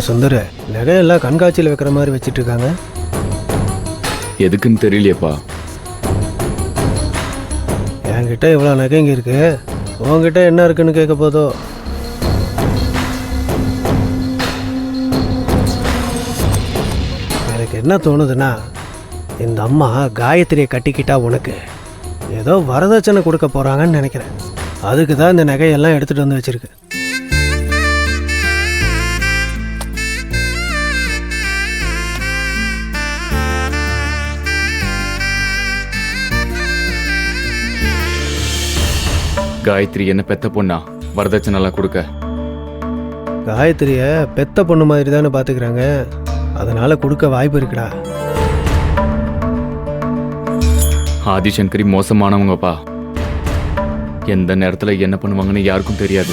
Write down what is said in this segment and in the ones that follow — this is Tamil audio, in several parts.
சுந்தர், நகையெல்லாம் கண்காட்சியில் வைக்கிற மாதிரி வச்சிட்டு இருக்காங்க. எதுக்குன்னு தெரியலையேப்பா. என்கிட்ட இவ்வளோ நகைங்க இருக்கு, உங்ககிட்ட என்ன இருக்குன்னு கேட்க போதோ. எனக்கு என்ன தோணுதுன்னா, இந்த அம்மா காயத்ரியை கட்டிக்கிட்டா உனக்கு ஏதோ வரதட்சணை கொடுக்க போகிறாங்கன்னு நினைக்கிறேன். அதுக்கு தான் இந்த நகையெல்லாம் எடுத்துகிட்டு வந்து வச்சிருக்கு. காயத்ரி என்ன பெத்த பொண்ணா வரதட்சணைலாம் கொடுக்க? காயத்ரியை பெத்த பொண்ணு மாதிரி தானே பார்த்துக்கிறாங்க, அதனால் கொடுக்க வாய்ப்பு இருக்குடா. ஆதிசங்கரி மோசமானவங்கப்பா. எந்த நேரத்தில் என்ன பண்ணுவாங்கன்னு யாருக்கும் தெரியாது.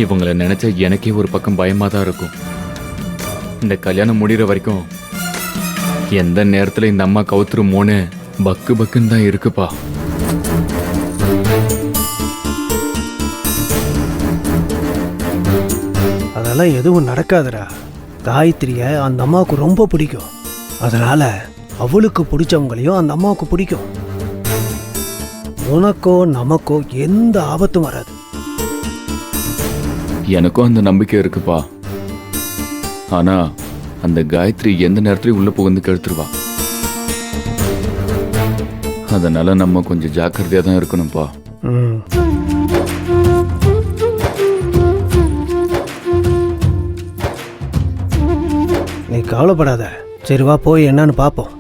இவங்களை நினைச்ச எனக்கே ஒரு பக்கம் பயமா தான் இருக்கும். இந்த கல்யாணம் முடிகிற வரைக்கும் எந்த நேரத்தில் இந்த அம்மா கவுத்துருமோன்னு பக்கு பக்குன்னு தான் இருக்குப்பா. அதெல்லாம் எதுவும் நடக்காதுடா. காயத்ரியை அந்த அம்மாவுக்கு ரொம்ப பிடிக்கும், அதனால அவளுக்கு பிடிச்சவங்களையும் அந்த அம்மாவுக்கு பிடிக்கும். உனக்கோ நமக்கோ எந்த ஆபத்தும் வராது. எனக்கும் அந்த நம்பிக்கை இருக்குப்பா. ஆனா அந்த காயத்ரி எந்த நேரத்திலையும் உள்ள புகுந்து கெடுத்துருவா. அதனால நம்ம கொஞ்சம் ஜாக்கிரதையா தான் இருக்கணும்ப்பா. நீ கவலைப்படாத. சரி வா, போய் என்னன்னு பார்ப்போம்.